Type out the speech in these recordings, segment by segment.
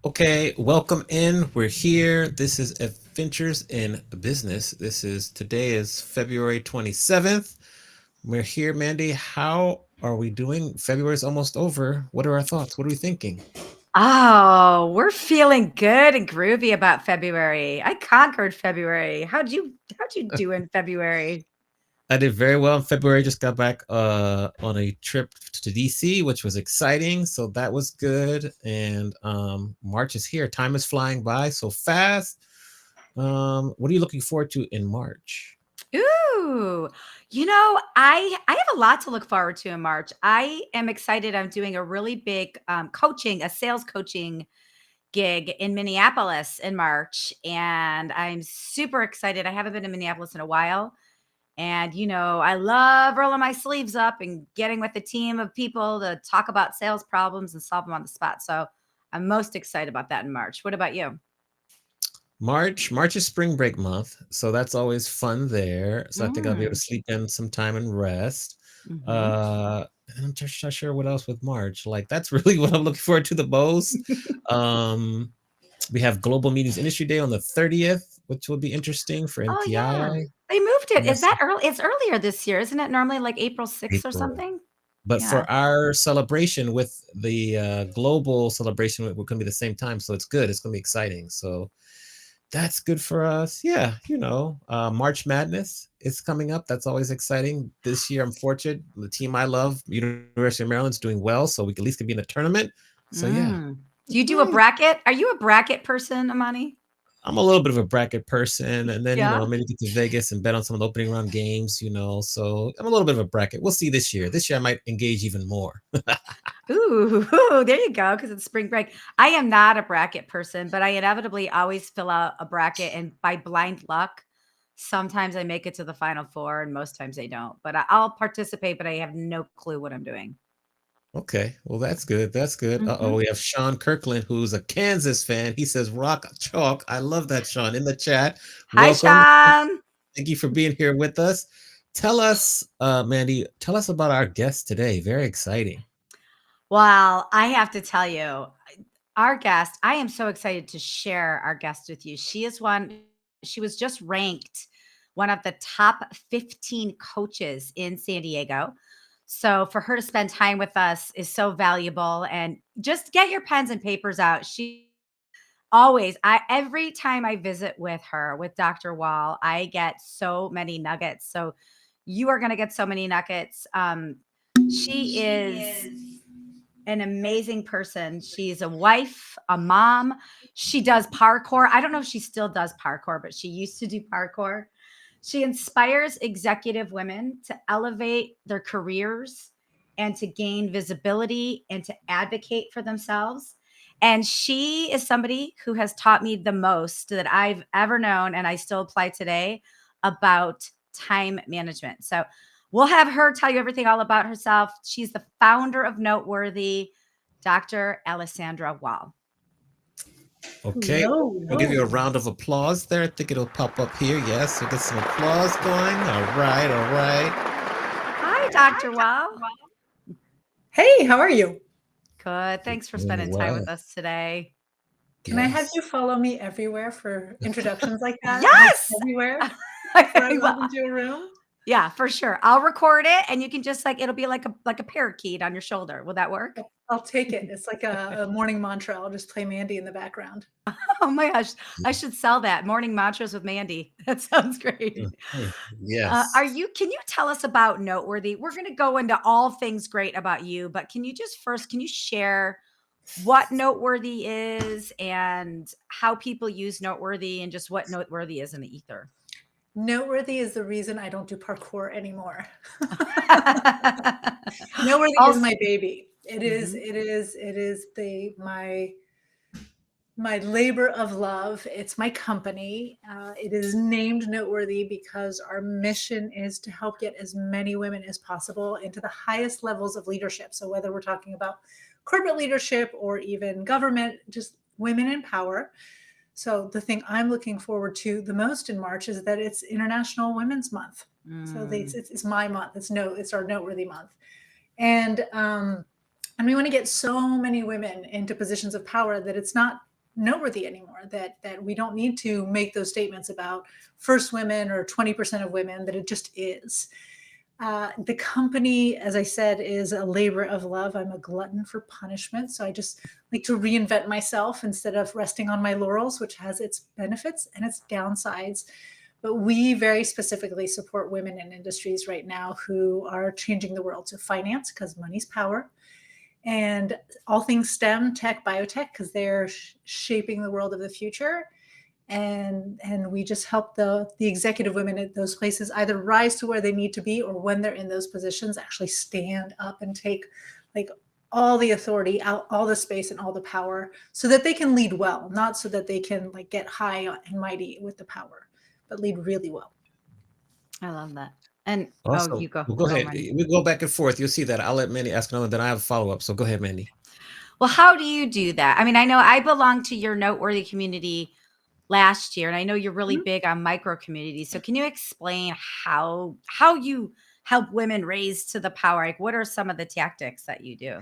Okay, welcome in. We're here. This is Adventures in Business. Today is February 27th. We're here, Mandy. How are we doing? February is almost over. What are our thoughts? What are we thinking? Oh, we're feeling good and groovy about February. I conquered February. How'd you do in February? I did very well in February. Just got back on a trip to DC, which was exciting. So that was good. And March is here. Time is flying by so fast. What are you looking forward to in March? Ooh, I have a lot to look forward to in March. I am excited. I'm doing a really big a sales coaching gig in Minneapolis in March, and I'm super excited. I haven't been to Minneapolis in a while. And, I love rolling my sleeves up and getting with a team of people to talk about sales problems and solve them on the spot. So I'm most excited about that in March. What about you? March is spring break month, so that's always fun there. So I think I'll be able to Mm. sleep in some time and rest. Hmm. And I'm just not sure what else with March. Like that's really what I'm looking forward to the most. Um, we have Global Meetings Industry Day on the 30th, which will be interesting for Oh, yeah. MPI. They moved it. Is Yes, that early? It's earlier this year. Isn't it normally like April 6th or April. something? But Yeah. for our celebration with the global celebration, we're going to be the same time, so it's good. It's going to be exciting. So that's good for us. Yeah, March Madness is coming up. That's always exciting. This year, I'm fortunate. The team I love, University of Maryland's doing well, so we at least can be in the tournament. So yeah, Mm. Do you do a yeah. bracket? Are you a bracket person, Amani? I'm a little bit of a bracket person, and then Yeah. maybe get to Vegas and bet on some of the opening round games. So I'm a little bit of a bracket. We'll see this year. This year, I might engage even more. Ooh, there you go, because it's spring break. I am not a bracket person, but I inevitably always fill out a bracket, and by blind luck, sometimes I make it to the final four, and most times I don't. But I'll participate, but I have no clue what I'm doing. Okay, well that's good. That's good. Uh-oh, Mhm. we have Sean Kirkland, who's a Kansas fan. He says rock chalk. I love that, Sean, in the chat. Hi, Welcome. Sean. Thank you for being here with us. Tell us, Mandy, tell us about our guest today. Very exciting. Well, I have to tell you, our guest, I am so excited to share our guest with you. She was just ranked one of the top 15 coaches in San Diego. So for her to spend time with us is so valuable. And just get your pens and papers out. She always, every time I visit with her, with Dr. Wall, I get so many nuggets. So you are going to get so many nuggets. She is an amazing person. She's a wife, a mom. She does parkour. I don't know if she still does parkour, but she used to do parkour. She inspires executive women to elevate their careers and to gain visibility and to advocate for themselves. And she is somebody who has taught me the most that I've ever known, and I still apply today about time management. So we'll have her tell you everything all about herself. She's the founder of Noteworthy, Dr. Alessandra Wall. Okay, Hello. we'll give you a round of applause there. I think it'll pop up here. Yes, we'll get some applause going. All right, all right. Hi, Dr. Wall. Hey, how are you? Good. We're Thanks for doing spending time well. with us today. Can I have Yes. you follow me everywhere for introductions like that? Like Yes. everywhere before I walk Well, into a room? yeah, for sure. I'll record it and you can just it'll be like a parakeet on your shoulder. Will that work? I'll take it. It's like a morning mantra. I'll just play Mandy in the background. Oh my gosh. I should sell that. Morning mantras with Mandy. That sounds great. Mhm. Yes. Can you tell us about Noteworthy? We're going to go into all things great about you, but can you share what Noteworthy is and how people use Noteworthy and just what Noteworthy is in the ether? Noteworthy is the reason I don't do parkour anymore. Noteworthy is Also, my baby. It is, mhm. it is, it is my labor of love. It's my company. It is named Noteworthy because our mission is to help get as many women as possible into the highest levels of leadership. So, whether we're talking about corporate leadership or even government, just women in power. So, the thing I'm looking forward to the most in March is that it's International Women's Month. So, Mm, it's my month. It's our Noteworthy month, and we want to get so many women into positions of power that it's not noteworthy anymore, that we don't need to make those statements about first women or 20% of women, that it just is. The company, as I said, is a labor of love. I'm a glutton for punishment. So I just like to reinvent myself instead of resting on my laurels, which has its benefits and its downsides. But we very specifically support women in industries right now who are changing the world. So finance, because money's power, and all things STEM, tech, biotech, because they're shaping the world of the future. And we just help the executive women at those places either rise to where they need to be, or when they're in those positions, actually stand up and take like all the authority out, all the space and all the power, so that they can lead well, not so that they can like get high and mighty with the power, but lead really well. I love that. And Also, you go. well, go ahead. Mandy. We go back and forth. You'll see that. I'll let Mandy ask another, then I have a follow up. So go ahead, Mandy. Well, how do you do that? I mean, I know I belong to your Noteworthy community last year, and I know you're really big on micro communities. So can you explain how you help women raise to the power? Like, what are some of the tactics that you do?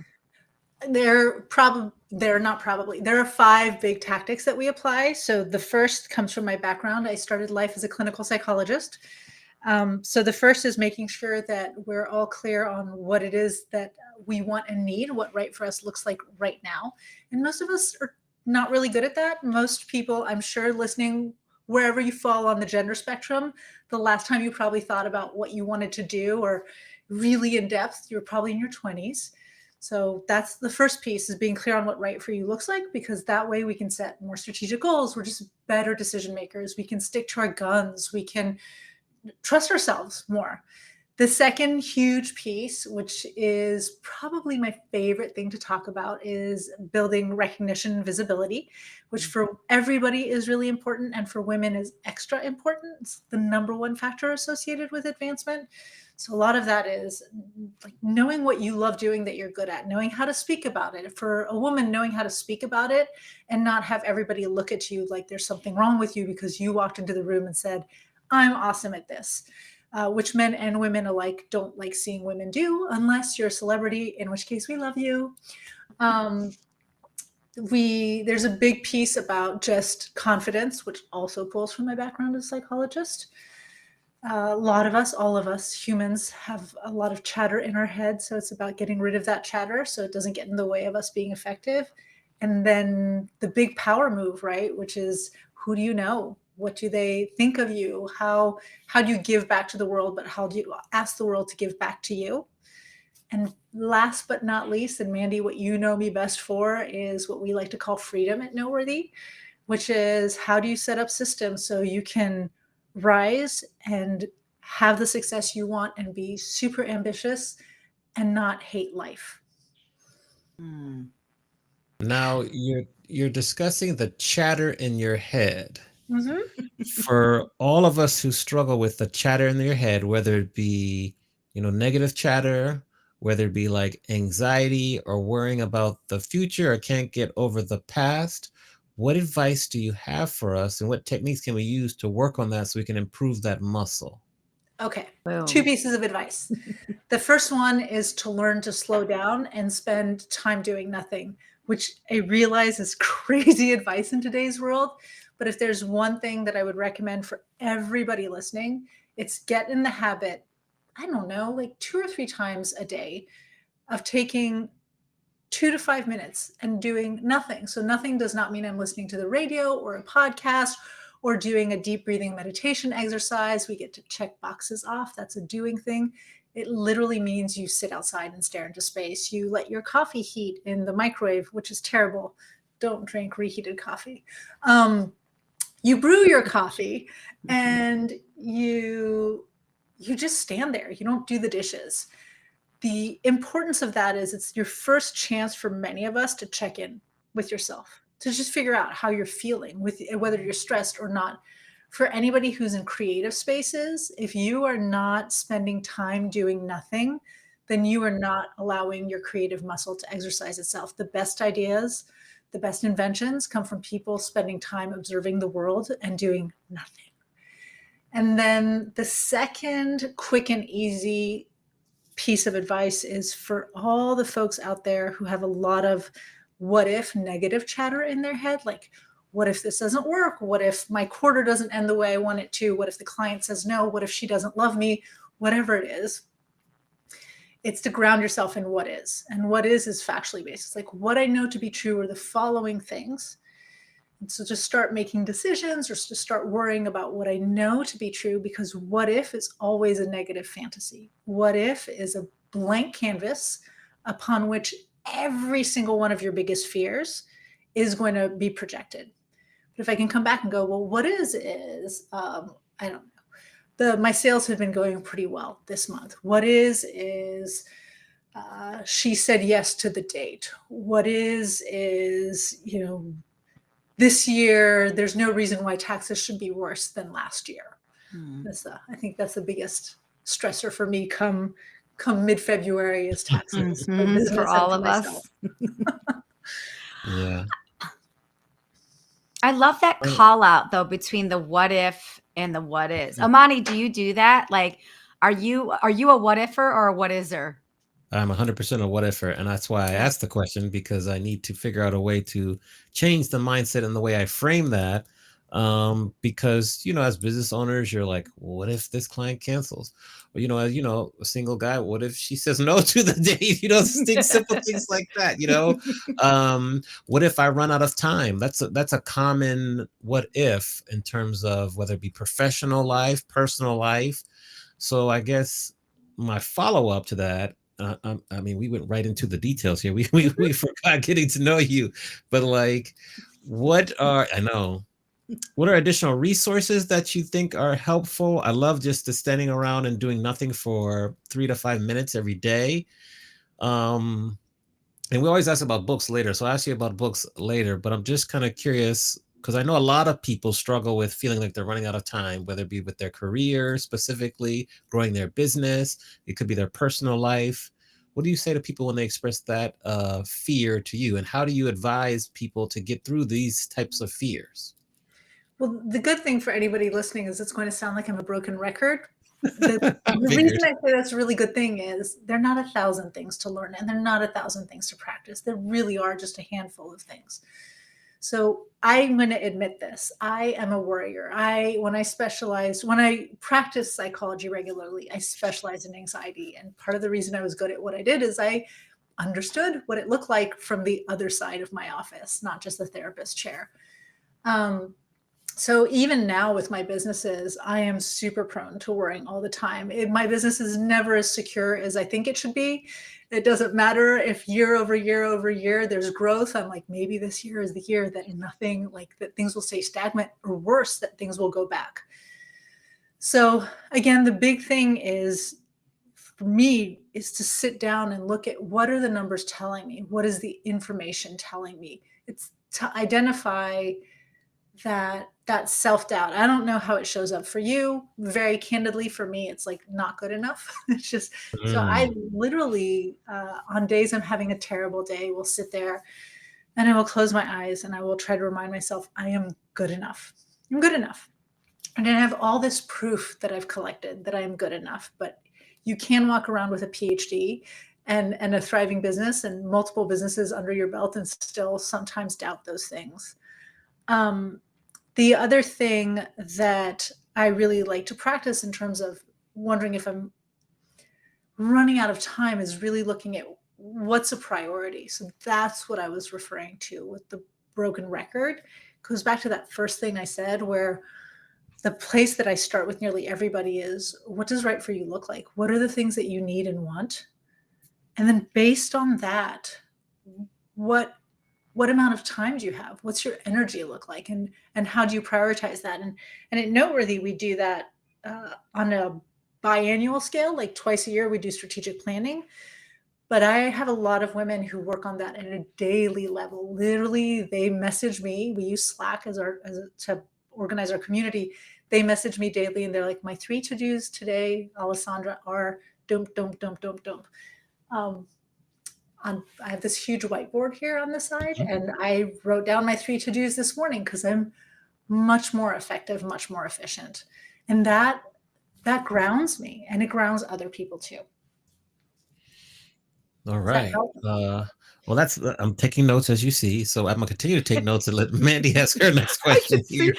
There are 5 big tactics that we apply. So the first comes from my background. I started life as a clinical psychologist. So the first is making sure that we're all clear on what it is that we want and need, what right for us looks like right now. And most of us are not really good at that. Most people, I'm sure, listening, wherever you fall on the gender spectrum, the last time you probably thought about what you wanted to do or really in depth, you're probably in your 20s. So that's the first piece, is being clear on what right for you looks like, because that way we can set more strategic goals. We're just better decision makers. We can stick to our guns. We can trust ourselves more. The second huge piece, which is probably my favorite thing to talk about, is building recognition and visibility, which for everybody is really important, and for women is extra important. It's the number one factor associated with advancement. So a lot of that is like knowing what you love doing that you're good at, knowing how to speak about it. For a woman, knowing how to speak about it and not have everybody look at you like there's something wrong with you because you walked into the room and said, I'm awesome at this, which men and women alike don't like seeing women do, unless you're a celebrity, in which case we love you. There's a big piece about just confidence, which also pulls from my background as a psychologist. A lot of us, all of us humans, have a lot of chatter in our head. So it's about getting rid of that chatter so it doesn't get in the way of us being effective. And then the big power move, right? Which is, who do you know? What do they think of you? How do you give back to the world? But how do you ask the world to give back to you? And last but not least, and Mandy, what you know me best for is what we like to call freedom at Noteworthy, which is, how do you set up systems so you can rise and have the success you want and be super ambitious and not hate life. Now you're discussing the chatter in your head. Mm-hmm. For all of us who struggle with the chatter in your head, whether it be, negative chatter, whether it be like anxiety or worrying about the future or can't get over the past, what advice do you have for us, and what techniques can we use to work on that so we can improve that muscle? Okay. Boom. 2 pieces of advice. The first one is to learn to slow down and spend time doing nothing, which I realize is crazy advice in today's world. But if there's one thing that I would recommend for everybody listening, it's get in the habit, I don't know, like 2 or 3 times a day of taking 2 to 5 minutes and doing nothing. So nothing does not mean I'm listening to the radio or a podcast or doing a deep breathing meditation exercise. We get to check boxes off. That's a doing thing. It literally means you sit outside and stare into space. You let your coffee heat in the microwave, which is terrible. Don't drink reheated coffee. You brew your coffee and you just stand there. You don't do the dishes. The importance of that is it's your first chance for many of us to check in with yourself, to just figure out how you're feeling, with whether you're stressed or not. For anybody who's in creative spaces, if you are not spending time doing nothing, then you are not allowing your creative muscle to exercise itself. The best ideas, the best inventions come from people spending time observing the world and doing nothing. And then the second quick and easy piece of advice is for all the folks out there who have a lot of what if negative chatter in their head, like, what if this doesn't work? What if my quarter doesn't end the way I want it to? What if the client says no? What if she doesn't love me? Whatever it is, it's to ground yourself in what is. And what is factually based. It's like, what I know to be true are the following things. And so just start making decisions or just start worrying about what I know to be true, because what if is always a negative fantasy. What if is a blank canvas upon which every single one of your biggest fears is going to be projected. But if I can come back and go, well, what is, I don't know. My sales have been going pretty well this month. What is she said yes to the date. What is, this year, there's no reason why taxes should be worse than last year. I think that's the biggest stressor for me come mid-February is taxes for all of us. Yeah. I love that call out though between the what if and the what is. Amani, do you do that? Like, are you a what ifer or a what is-er? I'm 100% a what ifer, and that's why I asked the question, because I need to figure out a way to change the mindset and the way I frame that. Because as business owners, you're like, well, what if this client cancels? Or as a single guy, what if she says no to the date? Simple things like that. What if I run out of time? That's a common what if in terms of whether it be professional life, personal life. So I guess my follow up to that. I mean, we went right into the details here. We forgot getting to know you, but like, what are additional resources that you think are helpful? I love just the standing around and doing nothing for 3 to 5 minutes every day. And we always ask about books later, so I'll ask you about books later. But I'm just kind of curious, because I know a lot of people struggle with feeling like they're running out of time, whether it be with their career, specifically growing their business. It could be their personal life. What do you say to people when they express that fear to you? And how do you advise people to get through these types of fears? Well, the good thing for anybody listening is it's going to sound like I'm a broken record. The reason I say that's a really good thing is they're not 1,000 things to learn, and they're not 1,000 things to practice. There really are just a handful of things. So I'm going to admit this. I am a worrier. When I practice psychology regularly, I specialize in anxiety. And part of the reason I was good at what I did is I understood what it looked like from the other side of my office, not just the therapist chair. So even now with my businesses, I am super prone to worrying all the time. My business is never as secure as I think it should be. It doesn't matter if year over year over year there's growth. I'm like, maybe this year is the year that that things will stay stagnant, or worse, that things will go back. So again, the big thing is for me is to sit down and look at what are the numbers telling me? What is the information telling me? It's to identify that self-doubt. I don't know how it shows up for you. Very candidly, for me, it's like not good enough. It's just, so I literally, on days I'm having a terrible day, will sit there and I will close my eyes and I will try to remind myself, I am good enough. I'm good enough. And I have all this proof that I've collected that I am good enough. But you can walk around with a PhD and a thriving business and multiple businesses under your belt and still sometimes doubt those things. The other thing that I really like to practice in terms of wondering if I'm running out of time is really looking at what's a priority. So that's what I was referring to with the broken record. It goes back to that first thing I said, where the place that I start with nearly everybody is, what does right for you look like? What are the things that you need and want? And then based on that, what amount of time do you have? What's your energy look like? And how do you prioritize that? And at Noteworthy, we do that on a biannual scale, like twice a year, we do strategic planning. But I have a lot of women who work on that at a daily level. Literally, they message me. We use Slack to organize our community. They message me daily and they're like, my 3 to-dos today, Alessandra, are dump, dump, dump, dump, dump. I have this huge whiteboard here on the side, and I wrote down my 3 to-dos this morning because I'm much more effective, much more efficient. And that grounds me, and it grounds other people too. All Does that right. help? Well, I'm taking notes as you see. So I'm gonna continue to take notes and let Mandy ask her next I question can see here.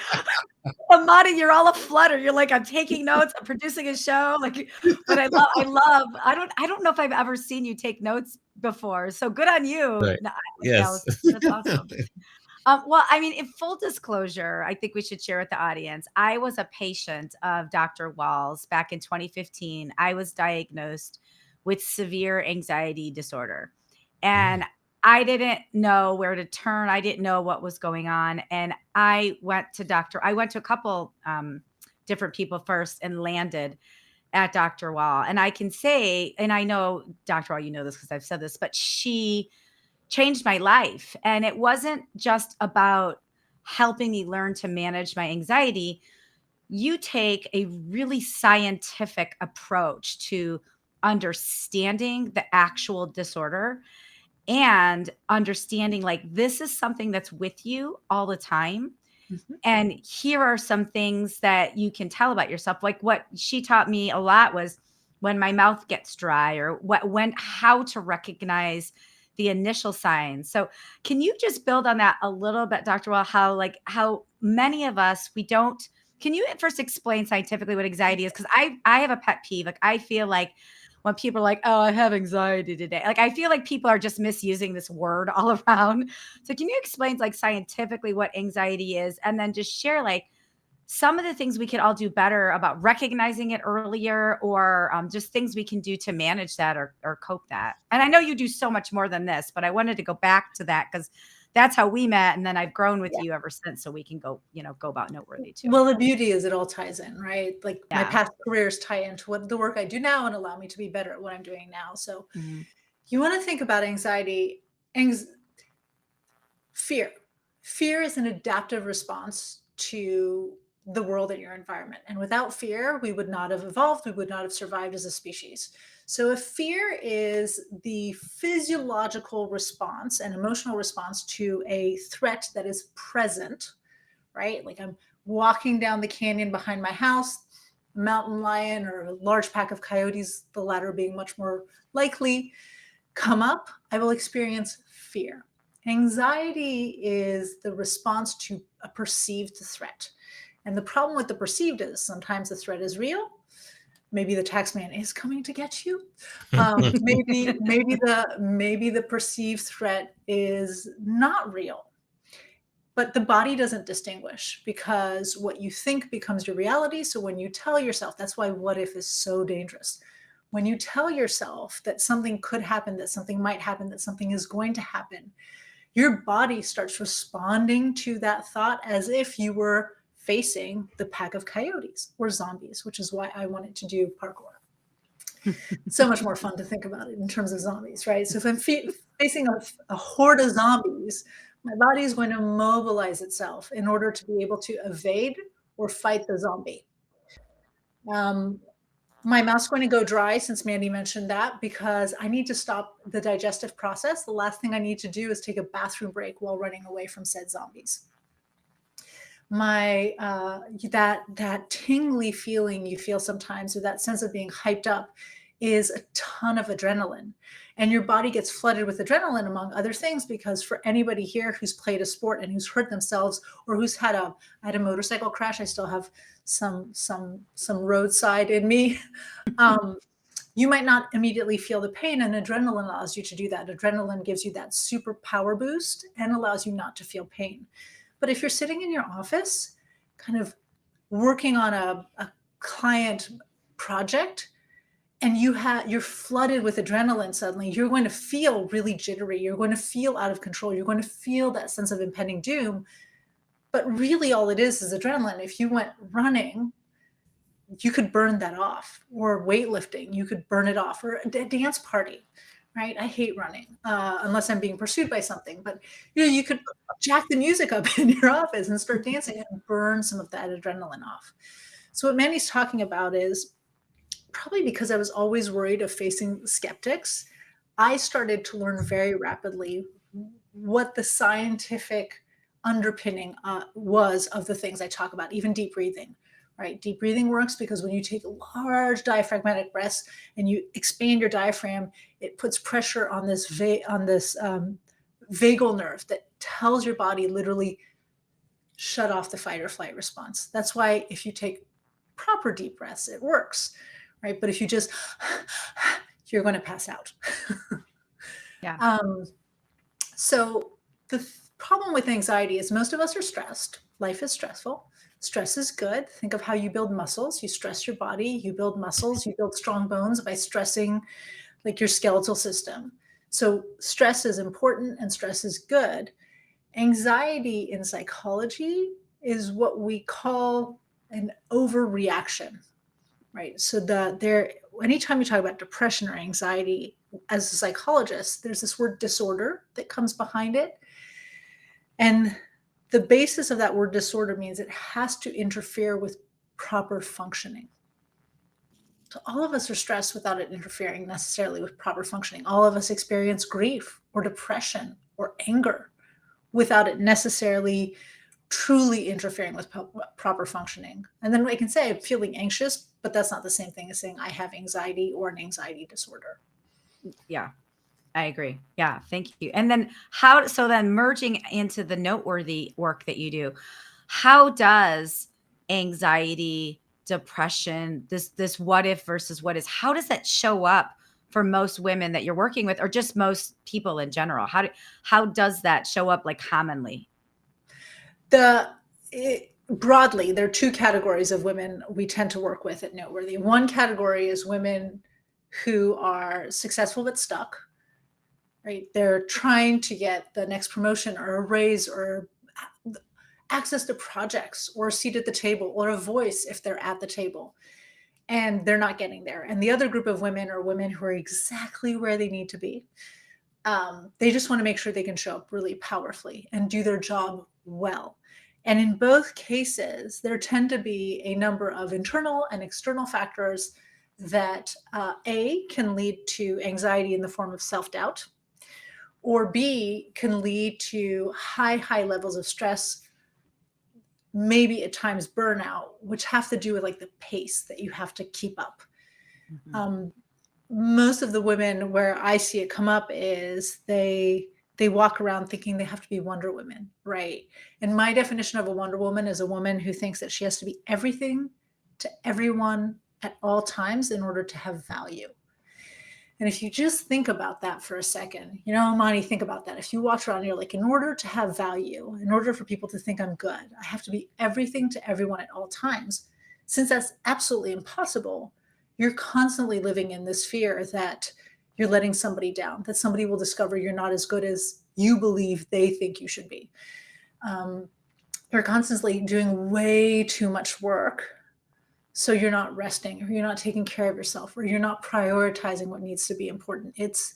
Amani, you're all aflutter. You're like, I'm taking notes, I'm producing a show. Like, but I don't know if I've ever seen you take notes before. So good on you. Right. No, yeah, Yes. that's awesome. Well, I mean, in full disclosure, I think we should share with the audience. I was a patient of Dr. Wall's back in 2015. I was diagnosed with severe anxiety disorder. And Mm, I didn't know where to turn. I didn't know what was going on. And I went to a couple different people first and landed at Dr. Wall. And I can say, and I know Dr. Wall, you know this because I've said this, but she changed my life. And it wasn't just about helping me learn to manage my anxiety. You take a really scientific approach to understanding the actual disorder and understanding like this is something that's with you all the time. Mhm. And here are some things that you can tell about yourself. Like what she taught me a lot was when my mouth gets dry or how to recognize the initial signs. So can you just build on that a little bit, Dr. Well, how many of us we don't can you first explain scientifically what anxiety is? Because I have a pet peeve. Like I feel like when people are like, oh, I have anxiety today. Like I feel like people are just misusing this word all around. So can you explain like scientifically what anxiety is and then just share like some of the things we could all do better about recognizing it earlier or just things we can do to manage that or cope that. And I know you do so much more than this, but I wanted to go back to that because that's how we met. And then I've grown with you ever since. So we can go about Noteworthy too. Well, the beauty is it all ties in, right? Like my Yeah. past careers tie into what the work I do now and allow me to be better at what I'm doing now. So Mhm. you want to think about anxiety, anx- fear. Fear is an adaptive response to the world and your environment. And without fear, we would not have evolved, we would not have survived as a species. So if fear is the physiological response and emotional response to a threat that is present, right? Like I'm walking down the canyon behind my house, a mountain lion or a large pack of coyotes, the latter being much more likely, come up, I will experience fear. Anxiety is the response to a perceived threat. And the problem with the perceived is sometimes the threat is real. Maybe the tax man is coming to get you. Maybe the perceived threat is not real, but the body doesn't distinguish because what you think becomes your reality. So when you tell yourself, that's why what if is so dangerous. When you tell yourself that something could happen, that something might happen, that something is going to happen, your body starts responding to that thought as if you were facing the pack of coyotes or zombies, which is why I wanted to do parkour. So much more fun to think about it in terms of zombies, right? So if I'm facing a horde of zombies, my body is going to mobilize itself in order to be able to evade or fight the zombie. Um, my mouth's going to go dry since Mandy mentioned that because I need to stop the digestive process. The last thing I need to do is take a bathroom break while running away from said zombies. My that tingly feeling you feel sometimes, or that sense of being hyped up, is a ton of adrenaline, and your body gets flooded with adrenaline among other things because for anybody here who's played a sport and who's hurt themselves or who's had a motorcycle crash, I still have some roadside in me. um, you might not immediately feel the pain, and adrenaline allows you to do that. Adrenaline gives you that super power boost and allows you not to feel pain. But if you're sitting in your office, kind of working on a client project, and you're flooded with adrenaline suddenly, you're going to feel really jittery. You're going to feel out of control. You're going to feel that sense of impending doom. But really, all it is adrenaline. If you went running, you could burn that off, or weightlifting, you could burn it off, or a dance party, right? I hate running unless I'm being pursued by something, but you could jack the music up in your office and start dancing and burn some of that adrenaline off. So what Mandy's talking about is probably because I was always worried of facing skeptics, I started to learn very rapidly what the scientific underpinning was of the things I talk about, even deep breathing, right? Deep breathing works because when you take large diaphragmatic breaths and you expand your diaphragm, it puts pressure on this vagal nerve that tells your body literally shut off the fight or flight response. That's why if you take proper deep breaths, it works, right? But if you just, you're going to pass out. Yeah. So the problem with anxiety is most of us are stressed. Life is stressful. Stress is good. Think of how you build muscles. You stress your body, you build muscles, you build strong bones by stressing like your skeletal system. So stress is important and stress is good. Anxiety in psychology is what we call an overreaction, right? So anytime you talk about depression or anxiety as a psychologist, there's this word disorder that comes behind it. And the basis of that word disorder means it has to interfere with proper functioning. So all of us are stressed without it interfering necessarily with proper functioning. All of us experience grief or depression or anger without it necessarily truly interfering with proper functioning. And then I can say I'm feeling anxious, but that's not the same thing as saying I have anxiety or an anxiety disorder. Yeah, I agree. Yeah, thank you. And then so then merging into the noteworthy work that you do, how does anxiety, depression, this what if versus what is, how does that show up for most women that you're working with, or just most people in general? How does that show up like commonly? Broadly, there are two categories of women we tend to work with at Noteworthy. One category is women who are successful but stuck, right? They're trying to get the next promotion or a raise or access to projects or a seat at the table or a voice if they're at the table, and they're not getting there. And the other group of women are women who are exactly where they need to be. They just want to make sure they can show up really powerfully and do their job well. And in both cases, there tend to be a number of internal and external factors that A, can lead to anxiety in the form of self-doubt, or B, can lead to high levels of stress, maybe at times burnout, which have to do with like the pace that you have to keep up. Mhm. Most of the women where I see it come up is they walk around thinking they have to be Wonder Women, right? And my definition of a Wonder Woman is a woman who thinks that she has to be everything to everyone at all times in order to have value. And if you just think about that for a second, Amani, think about that. If you walk around and you're like, in order to have value, in order for people to think I'm good, I have to be everything to everyone at all times. Since that's absolutely impossible, you're constantly living in this fear that you're letting somebody down, that somebody will discover you're not as good as you believe they think you should be. You're constantly doing way too much work, so you're not resting, or you're not taking care of yourself, or you're not prioritizing what needs to be important. It's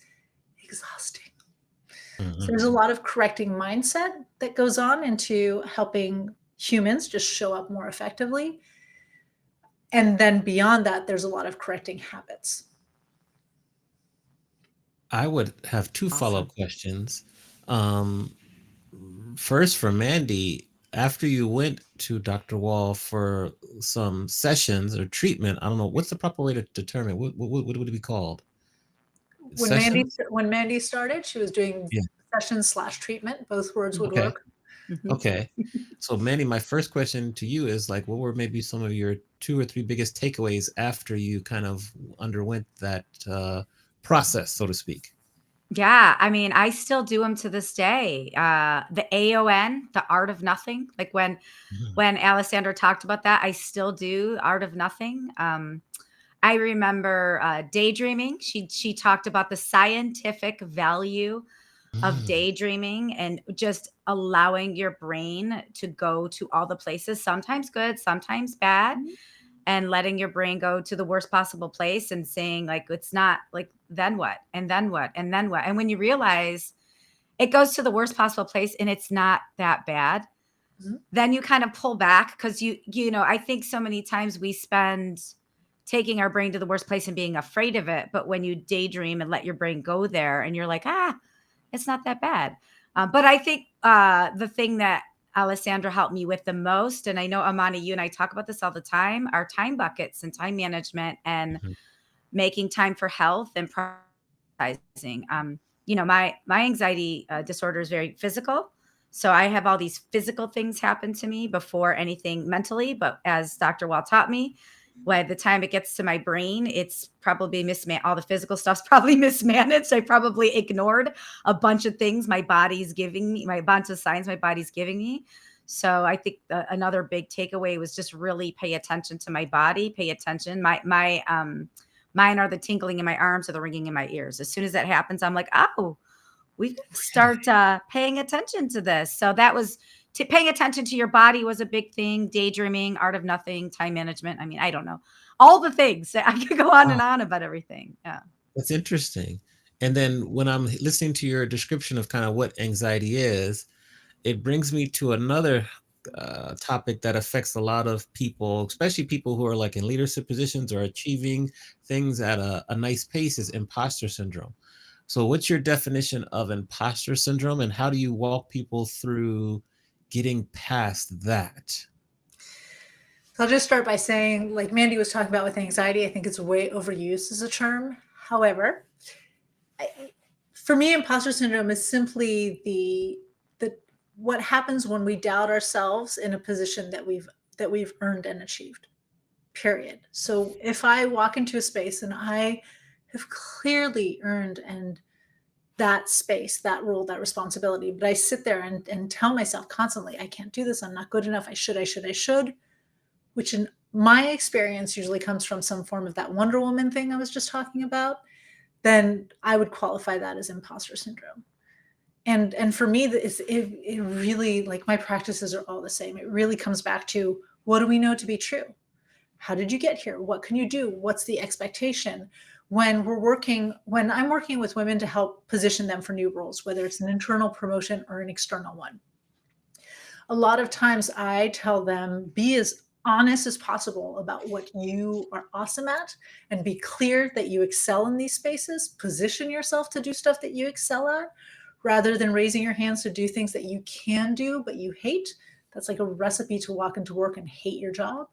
exhausting. So there's a lot of correcting mindset that goes on into helping humans just show up more effectively. And then beyond that, there's a lot of correcting habits. I would have two Awesome. follow-up questions. First, for Mandy, after you went to Dr. Wall for some sessions or treatment, I don't know, what's the proper way to determine what would it be called? When Mandy Sessions? started, she was doing Yeah. sessions/treatment. Both words would Okay. work. Mhm. Okay. So Mandy, my first question to you is like, what were maybe some of your 2 or 3 biggest takeaways after you kind of underwent that process, so to speak? Yeah, I mean, I still do them to this day. The AON, the art of nothing. Like Mhm. when Alessandra talked about that, I still do art of nothing. I remember daydreaming. She talked about the scientific value of Mm. daydreaming and just allowing your brain to go to all the places, sometimes good, sometimes bad, Mhm. and letting your brain go to the worst possible place and saying like it's not like then what and then what and then what. And when you realize it goes to the worst possible place and it's not that bad, Mhm. then you kind of pull back because I think so many times we spend taking our brain to the worst place and being afraid of it. But when you daydream and let your brain go there and you're like, it's not that bad. But I think the thing that Alessandra helped me with the most. And I know, Amani, you and I talk about this all the time, our time buckets and time management and Mhm. making time for health and prioritizing. My anxiety disorder is very physical. So I have all these physical things happen to me before anything mentally. But as Dr. Wall taught me, by the time it gets to my brain, it's probably mismanaged. All the physical stuff's probably mismanaged. I probably ignored a bunch of things my body's giving me, my bunch of signs my body's giving me. So I think another big takeaway was just really pay attention to my body, pay attention. Mine are the tingling in my arms or the ringing in my ears. As soon as that happens, I'm like, oh, we got to start paying attention to this. So that was paying attention to your body was a big thing. Daydreaming, art of nothing, time management. I mean, I don't know all the things. I could go on Wow, and on about everything. Yeah. that's interesting. And then when I'm listening to your description of kind of what anxiety is, it brings me to another topic that affects a lot of people, especially people who are like in leadership positions or achieving things at a nice pace, is imposter syndrome. So, what's your definition of imposter syndrome, and how do you walk people through getting past that? So I'll just start by saying, like Mandy was talking about with anxiety, I think it's way overused as a term. However, for me, imposter syndrome is simply the what happens when we doubt ourselves in a position that we've earned and achieved. Period. So if I walk into a space and I have clearly earned and that space, that role, that responsibility, but I sit there and tell myself constantly, I can't do this, I'm not good enough, I should, which in my experience usually comes from some form of that Wonder Woman thing I was just talking about, then I would qualify that as imposter syndrome. And for me, it really, like, my practices are all the same. It really comes back to, what do we know to be true? How did you get here? What can you do? What's the expectation? When I'm working with women to help position them for new roles, whether it's an internal promotion or an external one, a lot of times I tell them, be as honest as possible about what you are awesome at and be clear that you excel in these spaces. Position yourself to do stuff that you excel at rather than raising your hands to do things that you can do but you hate. That's like a recipe to walk into work and hate your job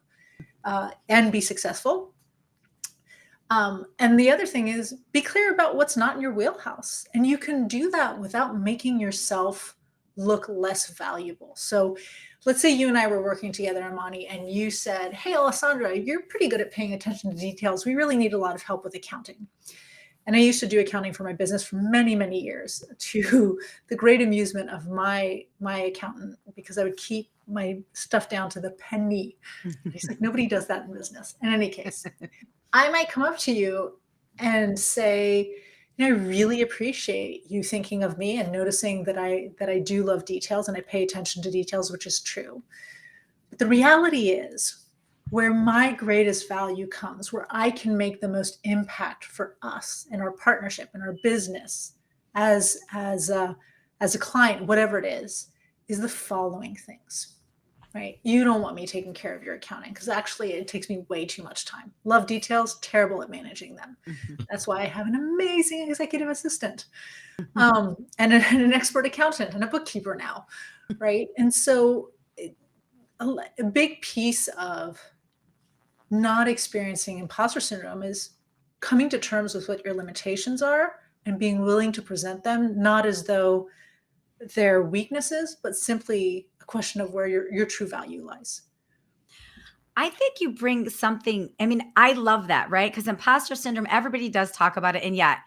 and be successful. And the other thing is, be clear about what's not in your wheelhouse. And you can do that without making yourself look less valuable. So let's say you and I were working together, Amani, and you said, hey, Alessandra, you're pretty good at paying attention to details. We really need a lot of help with accounting. And I used to do accounting for my business for many, many years, to the great amusement of my accountant, because I would keep my stuff down to the penny. He's like, nobody does that in business. In any case, I might come up to you and say, I really appreciate you thinking of me and noticing that I do love details and I pay attention to details, which is true. But the reality is, where my greatest value comes, where I can make the most impact for us in our partnership, in our business, as a client, whatever it is the following things. Right? You don't want me taking care of your accounting because actually it takes me way too much time. Love details, terrible at managing them. That's why I have an amazing executive assistant, and an expert accountant and a bookkeeper now, right? And so a big piece of not experiencing imposter syndrome is coming to terms with what your limitations are and being willing to present them, not as though they're weaknesses, but simply a question of where your true value lies. I think you bring something. I mean, I love that, right? Because imposter syndrome, everybody does talk about it. And yet,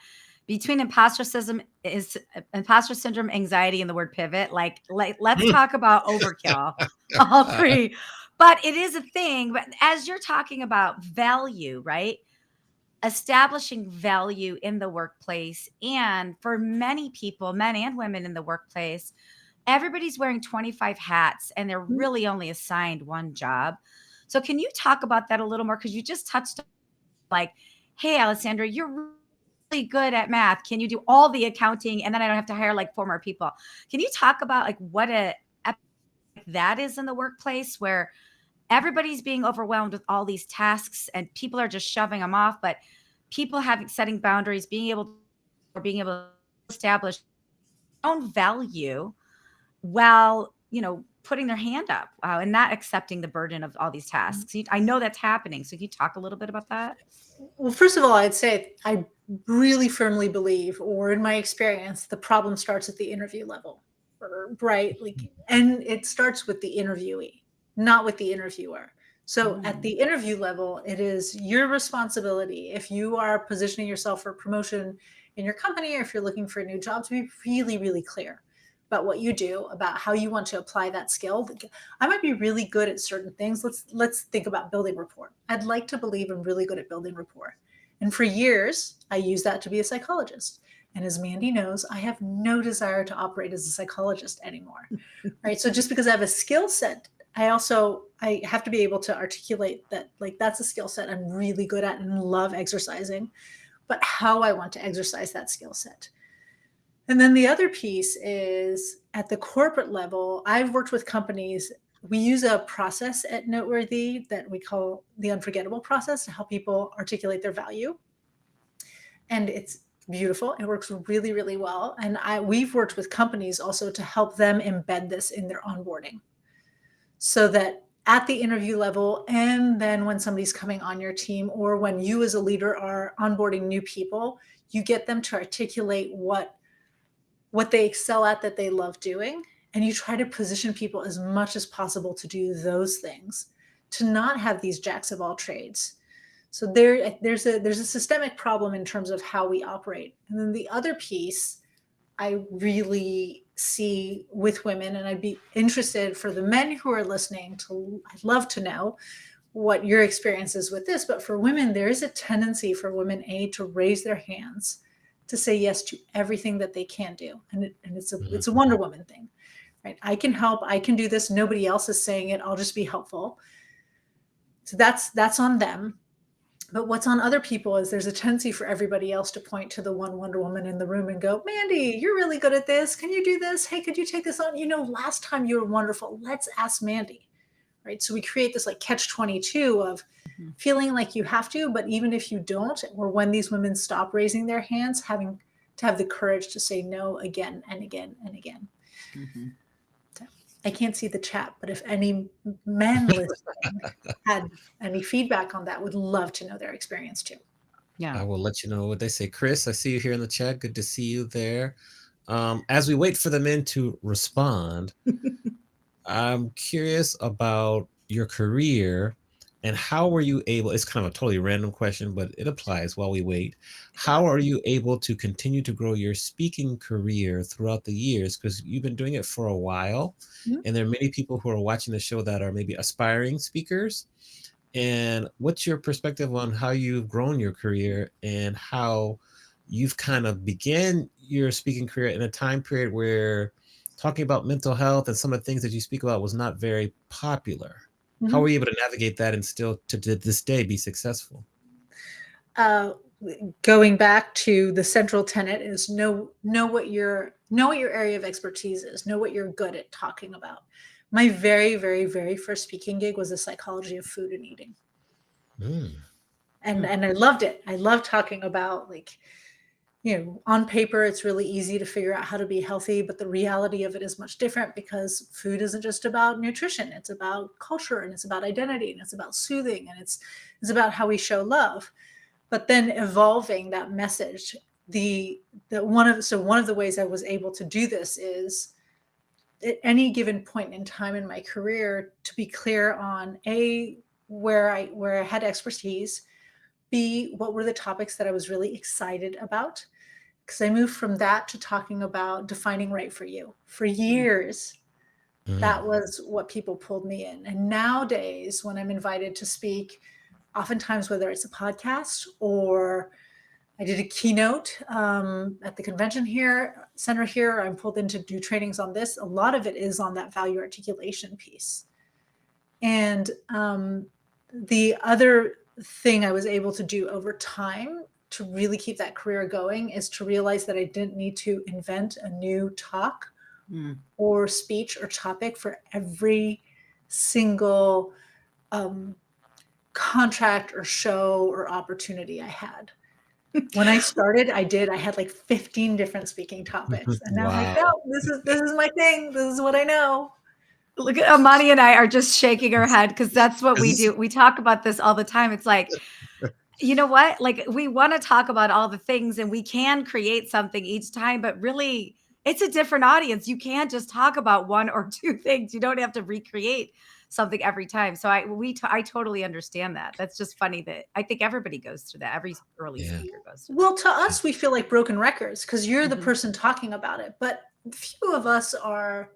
between imposter syndrome, anxiety, and the word pivot, like let's talk about overkill, all three. But it is a thing. But as you're talking about value, right? Establishing value in the workplace. And for many people, men and women in the workplace, everybody's wearing 25 hats and they're really only assigned one job. So can you talk about that a little more? Because you just touched on, like, hey, Alessandra, you're really good at math. Can you do all the accounting? And then I don't have to hire like 4 more people. Can you talk about like what a epic that is in the workplace where everybody's being overwhelmed with all these tasks and people are just shoving them off, but people having setting boundaries, being able to establish their own value while, putting their hand up, wow, and not accepting the burden of all these tasks. I know that's happening. So can you talk a little bit about that? Well, first of all, I'd say I really firmly believe, or in my experience, the problem starts at the interview level, right? Like, and it starts with the interviewee, not with the interviewer. So at the interview level, it is your responsibility. If you are positioning yourself for promotion in your company, or if you're looking for a new job, to be really, really clear about what you do, about how you want to apply that skill. I might be really good at certain things. Let's think about building rapport. I'd like to believe I'm really good at building rapport. And for years, I used that to be a psychologist. And as Mandy knows, I have no desire to operate as a psychologist anymore. Right. So just because I have a skill set, I have to be able to articulate that, like, that's a skill set I'm really good at and love exercising, but how I want to exercise that skill set. And then the other piece is at the corporate level, I've worked with companies. We use a process at Noteworthy that we call the unforgettable process to help people articulate their value. And it's beautiful. It works really, really well. And we've worked with companies also to help them embed this in their onboarding, so that at the interview level, and then when somebody's coming on your team, or when you as a leader are onboarding new people, you get them to articulate what they excel at, that they love doing. And you try to position people as much as possible to do those things, to not have these jacks of all trades. So there's a systemic problem in terms of how we operate. And then the other piece I really see with women, and I'd be interested for the men who are listening I'd love to know what your experience is with this. But for women, there is a tendency for women, to raise their hands, to say yes to everything that they can do. And it's a Wonder Woman thing, right? I can help, I can do this. Nobody else is saying it. I'll just be helpful. So that's on them. But what's on other people is there's a tendency for everybody else to point to the one Wonder Woman in the room and go, Mandy, you're really good at this. Can you do this? Hey, could you take this on? Last time you were wonderful. Let's ask Mandy, right? So we create this like catch-22 of feeling like you have to, but even if you don't, or when these women stop raising their hands, having to have the courage to say no again and again and again. I can't see the chat, but if any men listening had any feedback on that, would love to know their experience too. Yeah. I will let you know what they say. Chris, I see you here in the chat. Good to see you there. As we wait for the men to respond, I'm curious about your career and how were you able, it's kind of a totally random question, but it applies while we wait. How are you able to continue to grow your speaking career throughout the years? Because you've been doing it for a while, and there are many people who are watching the show that are maybe aspiring speakers. And what's your perspective on how you've grown your career and how you've kind of began your speaking career in a time period where talking about mental health and some of the things that you speak about was not very popular? How were you able to navigate that and still to this day be successful? Going back to the central tenet is know what your area of expertise is, know what you're good at talking about. My very, very, very first speaking gig was the psychology of food and eating. And I loved it. I loved talking about, like, on paper, it's really easy to figure out how to be healthy, but the reality of it is much different, because food isn't just about nutrition. It's about culture, and it's about identity, and it's about soothing, and it's about how we show love. But then evolving that message, one of the ways I was able to do this is at any given point in time in my career to be clear on where I had expertise, B, what were the topics that I was really excited about? Because I moved from that to talking about defining right for you. For years, that was what people pulled me in. And nowadays, when I'm invited to speak, oftentimes, whether it's a podcast or I did a keynote at the convention center here, I'm pulled in to do trainings on this. A lot of it is on that value articulation piece. And the other thing I was able to do over time to really keep that career going is to realize that I didn't need to invent a new talk or speech or topic for every single contract or show or opportunity I had. When I started, I had like 15 different speaking topics. And now I'm like, no, this is my thing. This is what I know. Look at Amani and I are just shaking our head because that's what we This- do. We talk about this all the time. It's like, you know what? Like we want to talk about all the things and we can create something each time, but really it's a different audience. You can't just talk about one or two things. You don't have to recreate something every time. So I totally understand that. That's just funny that I think everybody goes through that. Every early Yeah. speaker goes through Well, to us, we feel like broken records because you're the Mhm. person talking about it. But few of us are,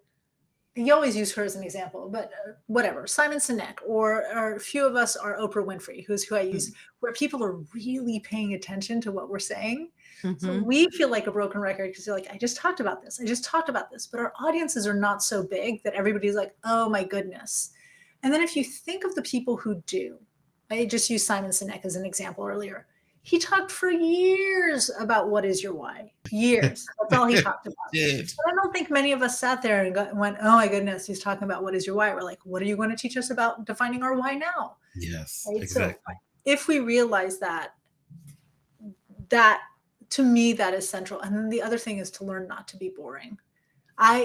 you always use her as an example, but whatever, Simon Sinek, or a few of us are Oprah Winfrey, who's who I use, where people are really paying attention to what we're saying. that. So Mhm. we feel like a broken record because you're like, I just talked about this. I just talked about this. But our audiences are not so big that everybody's like, oh my goodness. And then if you think of the people who do, I just used Simon Sinek as an example earlier. He talked for years about what is your why. Years. That's all he talked about. Did. But I don't think many of us sat there and went, oh my goodness, he's talking about what is your why. We're like, what are you going to teach us about defining our why now? Yes, Right? So exactly. if we realize that, that to me, that is central. And then the other thing is to learn not to be boring.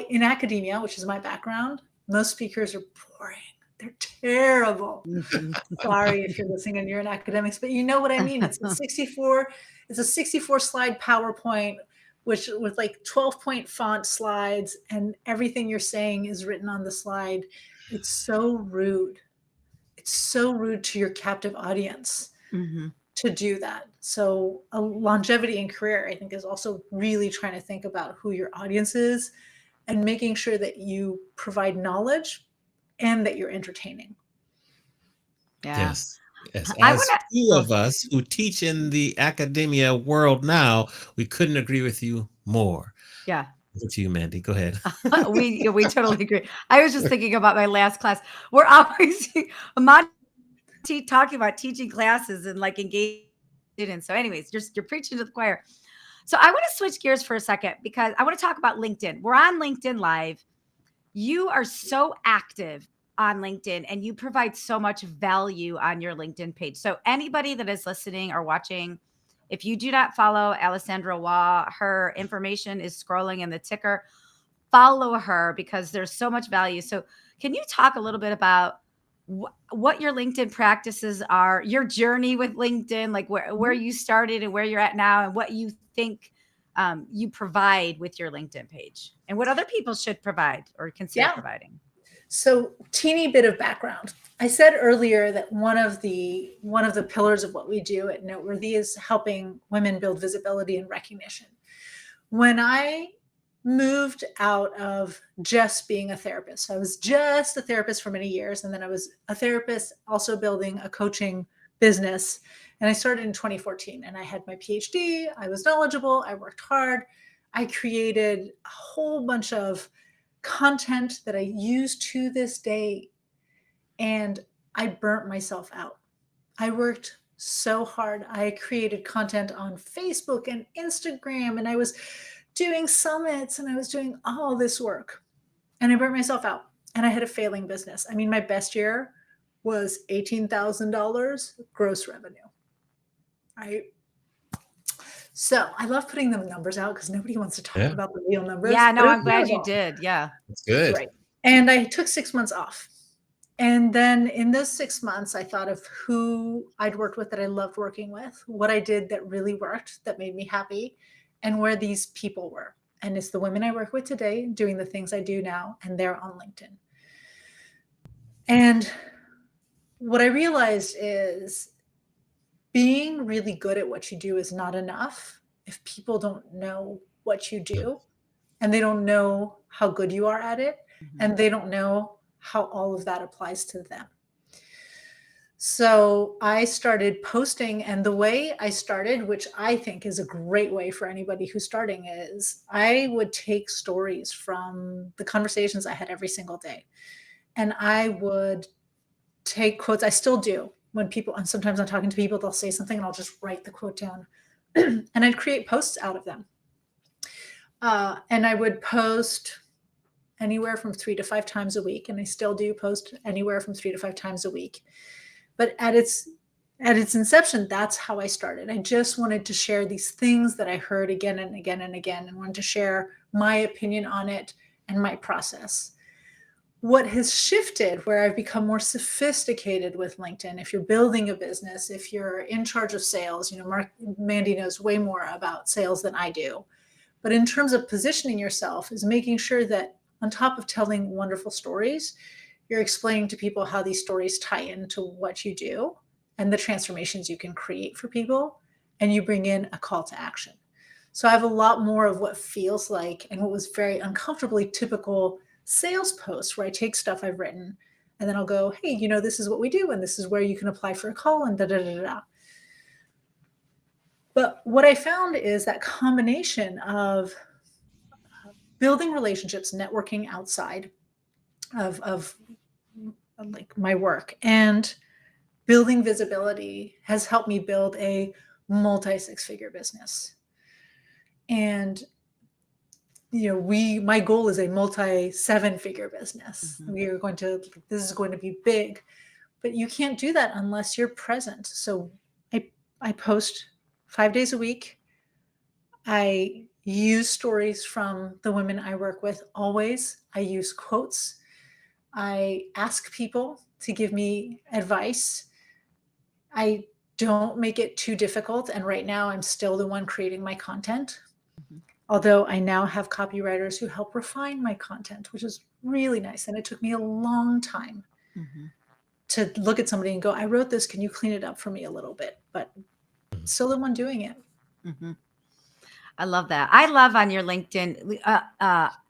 In academia, which is my background, most speakers are boring. They're terrible. Mhm. Sorry if you're listening and you're in academics, but you know what I mean. It's a 64 slide PowerPoint, which with like 12-point font slides, and everything you're saying is written on the slide. It's so rude. It's so rude to your captive audience Mhm. to do that. So a longevity in career, I think, is also really trying to think about who your audience is and making sure that you provide knowledge and that you're entertaining. Yeah. Yes. Yes. I As want two to. of us who teach in the academia world now, we couldn't agree with you more. Yeah. Over to you, Mandy. Go ahead. We totally agree. I was just thinking about my last class. We're always Amani talking about teaching classes and like engaging students. So, anyways, you're preaching to the choir. So I want to switch gears for a second because I want to talk about LinkedIn. We're on LinkedIn Live. You are so active on LinkedIn and you provide so much value on your LinkedIn page. So anybody that is listening or watching, if you do not follow Alessandra Waugh, her information is scrolling in the ticker. Follow her because there's so much value. So can you talk a little bit about what your LinkedIn practices are, your journey with LinkedIn, like where you started and where you're at now, and what you think you provide with your LinkedIn page, and what other people should provide or consider Yeah. providing? So, teeny bit of background. I said earlier that one of the pillars of what we do at Noteworthy is helping women build visibility and recognition. When I moved out of just being a therapist, I was just a therapist for many years, and then I was a therapist also building a coaching business. And I started in 2014, and I had my PhD. I was knowledgeable. I worked hard. I created a whole bunch of content that I use to this day, and I burnt myself out. I worked so hard. I created content on Facebook and Instagram, and I was doing summits and I was doing all this work, and I burnt myself out, and I had a failing business. I mean, my best year was $18,000 gross revenue. Right. So I love putting the numbers out because nobody wants to talk Yeah. about the real numbers. Yeah, but no, it was I'm glad you terrible. did. Yeah. That's good. Right. And I took 6 months off. And then in those 6 months, I thought of who I'd worked with that I loved working with, what I did that really worked, that made me happy, and where these people were. And it's the women I work with today doing the things I do now, and they're on LinkedIn. And what I realized is being really good at what you do is not enough if people don't know what you do and they don't know how good you are at it, Mhm. and they don't know how all of that applies to them. So I started posting, and the way I started, which I think is a great way for anybody who's starting, is I would take stories from the conversations I had every single day, and I would take quotes. I still do when people, and sometimes I'm talking to people, they'll say something and I'll just write the quote down and I'd create posts out of them. And I would post anywhere from 3 to 5 times a week. And I still do post anywhere from 3 to 5 times a week. But at its inception, that's how I started. I just wanted to share these things that I heard again and again and again, and wanted to share my opinion on it and my process. What has shifted, where I've become more sophisticated with LinkedIn, if you're building a business, if you're in charge of sales, Mandy knows way more about sales than I do. But in terms of positioning yourself, is making sure that on top of telling wonderful stories, you're explaining to people how these stories tie into what you do and the transformations you can create for people. And you bring in a call to action. So I have a lot more of what feels like and what was very uncomfortably typical sales posts, where I take stuff I've written and then I'll go, hey, this is what we do, and this is where you can apply for a call, and da da da da. But what I found is that combination of building relationships, networking outside of like my work, and building visibility has helped me build a multi-six-figure business. And my goal is a multi-seven-figure business. This is going to be big, but you can't do that unless you're present. So I post 5 days a week. I use stories from the women I work with always. I use quotes. I ask people to give me advice. I don't make it too difficult. And right now I'm still the one creating my content. Although I now have copywriters who help refine my content, which is really nice. And it took me a long time to look at somebody and go, I wrote this, can you clean it up for me a little bit? But still the one doing it. I love that. I love on your LinkedIn,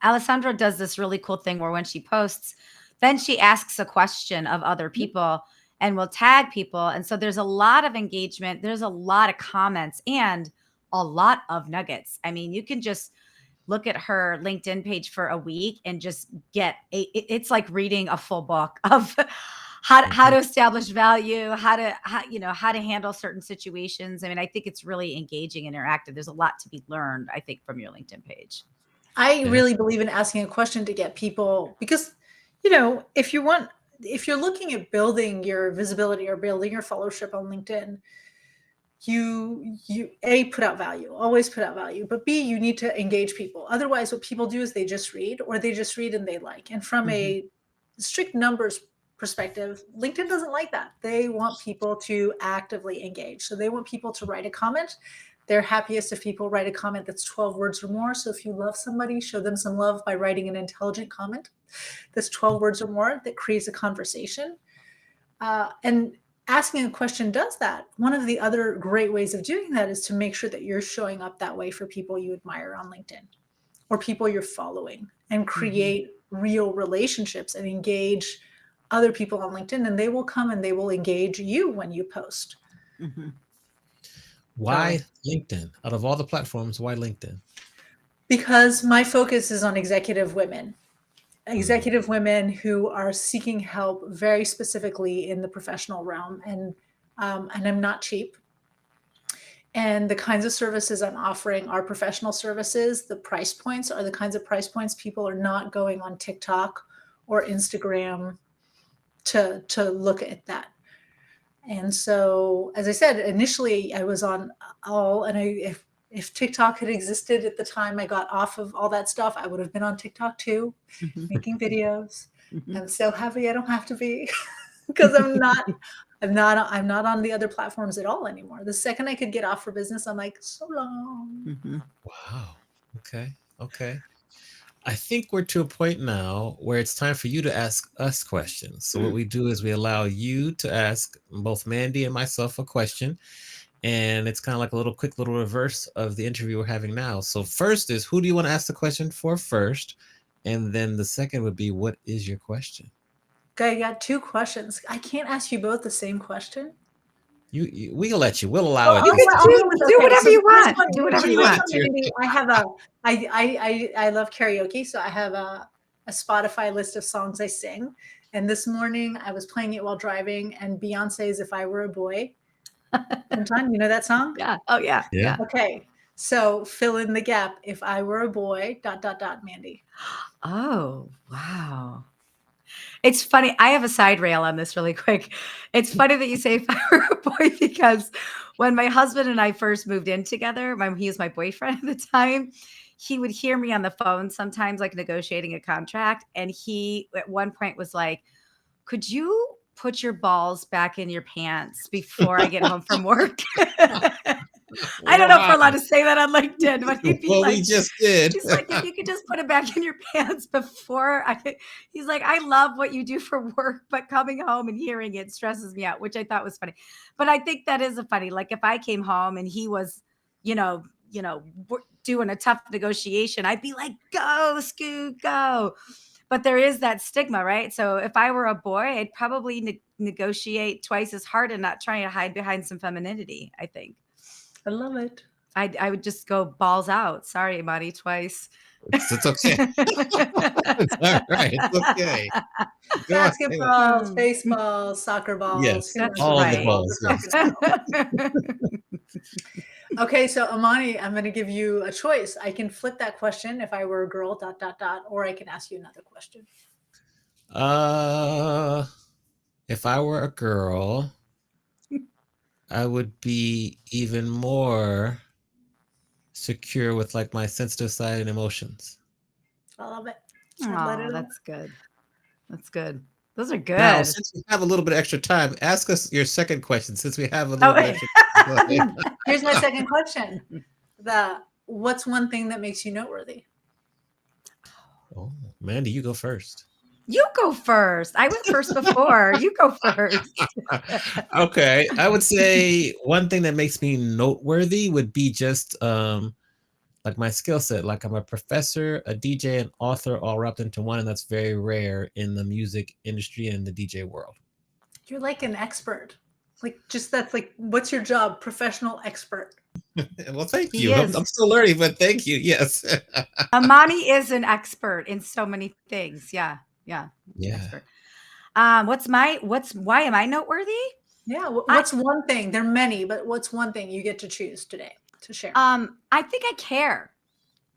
Alessandra does this really cool thing where when she posts, then she asks a question of other people and will tag people. And so there's a lot of engagement. There's a lot of comments and a lot of nuggets. I mean, you can just look at her LinkedIn page for a week and just it's like reading a full book of how to establish value, how to handle certain situations. I mean, I think it's really engaging and interactive. There's a lot to be learned, I think, from your LinkedIn page. I really believe in asking a question to get people, because, if you're looking at building your visibility or building your followership on LinkedIn, you A, put out value, always put out value, but B, you need to engage people. Otherwise, what people do is they just read and they like. And from a strict numbers perspective, LinkedIn doesn't like that. They want people to actively engage. So they want people to write a comment. They're happiest if people write a comment that's 12 words or more. So if you love somebody, show them some love by writing an intelligent comment that's 12 words or more that creates a conversation. And asking a question does that. One of the other great ways of doing that is to make sure that you're showing up that way for people you admire on LinkedIn or people you're following, and create real relationships and engage other people on LinkedIn, and they will come and they will engage you when you post. Why LinkedIn? Out of all the platforms, why LinkedIn? Because my focus is on executive women who are seeking help very specifically in the professional realm. And I'm not cheap. And the kinds of services I'm offering are professional services. The price points are the kinds of price points people are not going on TikTok or Instagram to look at that. And so, as I said, initially I was on all, and if TikTok had existed at the time I got off of all that stuff, I would have been on TikTok too, making videos. I'm so happy I don't have to be, because I'm not on the other platforms at all anymore. The second I could get off for business, I'm like, so long. Wow. Okay. I think we're to a point now where it's time for you to ask us questions. So what we do is we allow you to ask both Mandy and myself a question. And it's kind of like a quick little reverse of the interview we're having now. So first is, who do you want to ask the question for first? And then the second would be, what is your question? Okay, I got two questions. I can't ask you both the same question. We'll let you. We'll allow it. Do whatever you want. Do whatever you want. I love karaoke, so I have a Spotify list of songs I sing. And this morning I was playing it while driving, and Beyonce's "If I Were a Boy." Anton, you know that song? Yeah. Oh yeah. Yeah. Okay. So fill in the gap. If I were a boy, ... Mandy. Oh, wow. It's funny. I have a side rail on this really quick. It's funny that you say if I were a boy, because when my husband and I first moved in together, he was my boyfriend at the time, he would hear me on the phone sometimes, like negotiating a contract. And he at one point was like, could you put your balls back in your pants before I get home from work? I don't know if we're allowed to say that on LinkedIn, but he'd be Well, like, we just did. he's like, if you could just put it back in your pants before he's like, I love what you do for work, but coming home and hearing it stresses me out, which I thought was funny. But I think that is a funny, like if I came home and he was, doing a tough negotiation, I'd be like, go Scoot, go. But there is that stigma, right? So if I were a boy, I'd probably negotiate twice as hard and not try to hide behind some femininity, I think. I love it. I would just go balls out. Sorry, Imani, twice. It's okay. It's all right. It's okay. Go ahead. Basketballs, baseballs, soccer balls. Yes, who knows that's what all right. the balls balls. we're Yes. talking about. Okay, so Imani, I'm going to give you a choice. I can flip that question if I were a girl, ... or I can ask you another question. If I were a girl, I would be even more secure with like my sensitive side and emotions. I love it. I'd let it Oh, out. that's good. That's good. Those are good. Now, since we have a little bit of extra time, ask us your second question. Since we have a little Oh, bit extra time, go ahead. Here's my second question. What's one thing that makes you noteworthy? Oh, Mandy, you go first. You go first. I went first before. You go first. Okay, I would say one thing that makes me noteworthy would be just like my skill set. Like I'm a professor, a DJ, and author all wrapped into one, and that's very rare in the music industry and the DJ world. You're like an expert. That's like, what's your job? Professional expert. Well, thank He you. I'm is. still learning, but thank you. Yes. Imani is an expert in so many things. Yeah. Yeah. Yeah. Expert. Why am I noteworthy? Yeah. What's one thing? There are many, but what's one thing you get to choose today to share? I think I care.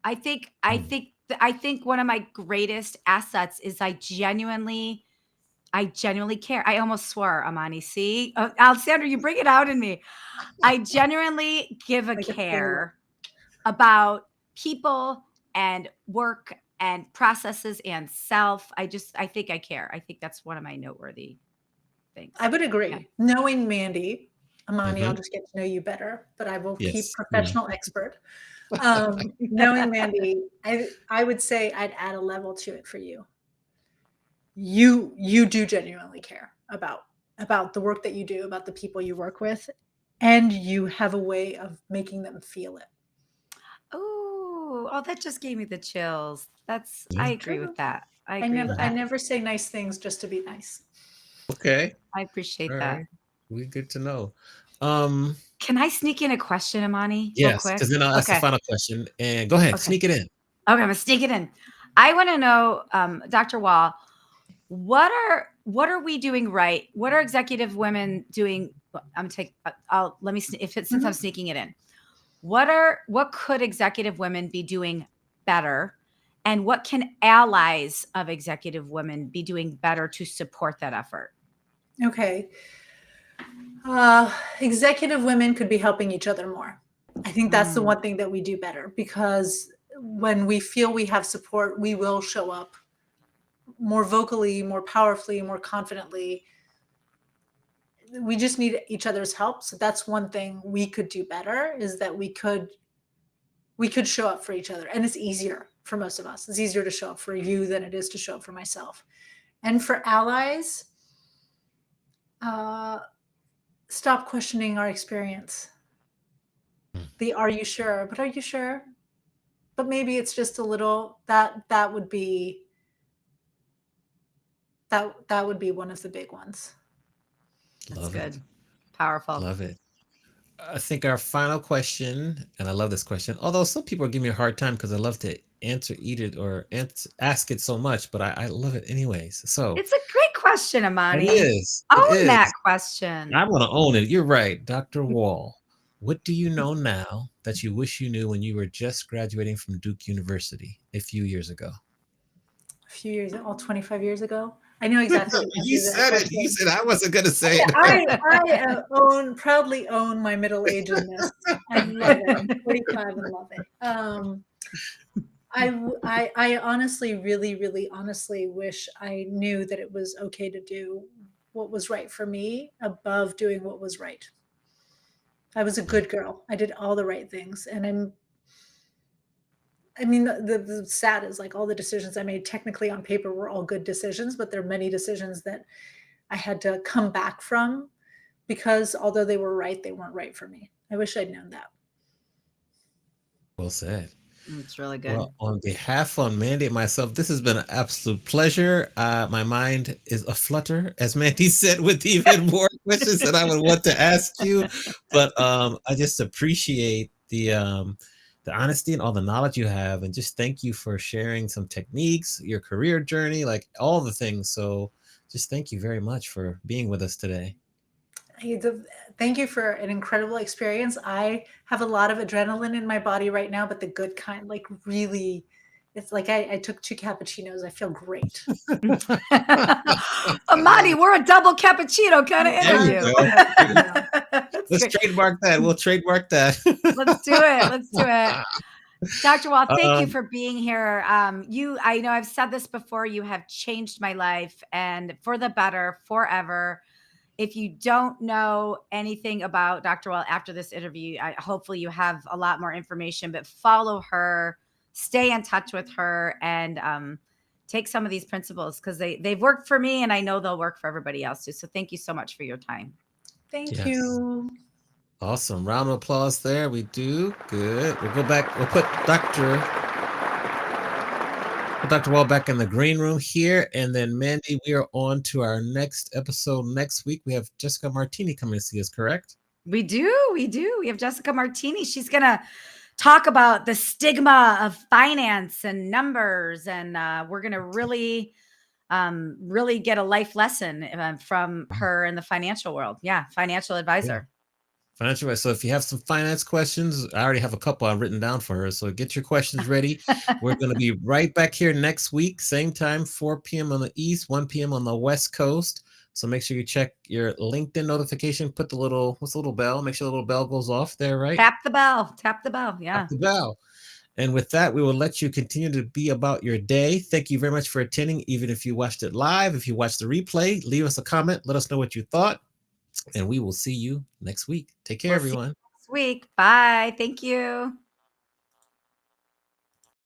I think one of my greatest assets is I genuinely care. I almost swore, Imani. See, Alessandra, you bring it out in me. I genuinely give a Like a care about people and work and processes and self. I think I care. I think that's one of my noteworthy things. I would agree. Yeah. Knowing Mandy, Imani, I'll Mhm. just get to know you better, but I will keep Yes. professional expert. Knowing Mandy, I would say I'd add a level to it for you. You do genuinely care about the work that you do, about the people you work with, and you have a way of making them feel it. Oh, that just gave me the chills. I Yeah. agree with that. I I agree with that. never say nice things just to be nice. Okay. I appreciate All that. right. We good to know. Can I sneak in a question, Imani? Real Yes, quick? because then I'll ask the Okay. final question. And go ahead, Okay. sneak it in. Okay, I'm gonna sneak it in. I want to know, Dr. Wall, what are we doing right? What are executive women doing? I'm gonna take. Let me since I'm sneaking it in. What could executive women be doing better, and what can allies of executive women be doing better to support that effort? Okay. Executive women could be helping each other more. I think that's the one thing that we do better, because when we feel we have support, we will show up more vocally, more powerfully, more confidently. We just need each other's help. So that's one thing we could do better, is that we could show up for each other. And it's easier for most of us. It's easier to show up for you than it is to show up for myself. And for allies, stop questioning our experience. Are you sure? But are you sure? But maybe it's just a little, that would be one of the big ones. That's Love good. it. Powerful. Love it. I think our final question, and I love this question, although some people give me a hard time because I love to eat it or ask it so much, but I love it anyways. So It's a great question, Imani. it is. Own that question. I want to own it. You're right. Dr. Wall, what do you know now that you wish you knew when you were just graduating from Duke University a few years ago? A few years, 25 years ago. I know exactly. You said it. You said I wasn't going to say it. I proudly own my middle agedness. I love it. I'm 45 and love it. I honestly, really, really honestly wish I knew that it was okay to do what was right for me above doing what was right. I was a Yeah. good girl. I did all the right things. And I mean, the sad is like all the decisions I made technically on paper were all good decisions, but there are many decisions that I had to come back from because although they were right, they weren't right for me. I wish I'd known that. Well said. It's really good. Well, on behalf of Mandy and myself, this has been an absolute pleasure. My mind is aflutter, as Mandy said, with even more questions that I would want to ask you. But I just appreciate the honesty and all the knowledge you have, and just thank you for sharing some techniques, your career journey, like all the things. So, just thank you very much for being with us today. Thank you for an incredible experience. I have a lot of adrenaline in my body right now, but the good kind, like really, it's like I took 2 cappuccinos. I feel great. Amani, we're a double cappuccino kind of There you interview. go. That's Let's great. trademark that. We'll trademark that. Let's do it. Let's do it. Dr. Wall, thank you Um, for being here. I know I've said this before, you have changed my life and for the better forever. If you don't know anything about Dr. Wall after this interview, hopefully you have a lot more information, but follow her, stay in touch with her, and take some of these principles because they've worked for me and I know they'll work for everybody else too. So thank you so much for your time. Thank yes. you. Awesome. Round of applause there. We do. Good. We'll go back. We'll put Dr. Wall back in the green room here. And then Mandy, we are on to our next episode next week. We have Jessica Martini coming to see us, correct? We do. We have Jessica Martini. She's going to talk about the stigma of finance and numbers. And we're going to really get a life lesson from her in the financial world. Yeah. Financial advisor. Financial. So if you have some finance questions, I already have a couple I've written down for her. So get your questions ready. We're going to be right back here next week, same time, 4 p.m. on the East, 1 p.m. on the West Coast. So make sure you check your LinkedIn notification. Put the little, what's the little bell? Make sure the little bell goes off there, right? Tap the bell. Tap the bell. Yeah. Tap the bell. And with that, we will let you continue to be about your day. Thank you very much for attending. Even if you watched it live, if you watched the replay, leave us a comment. Let us know what you thought. And we will see you next week. Take care, We'll see you everyone. next week. Bye. Thank you.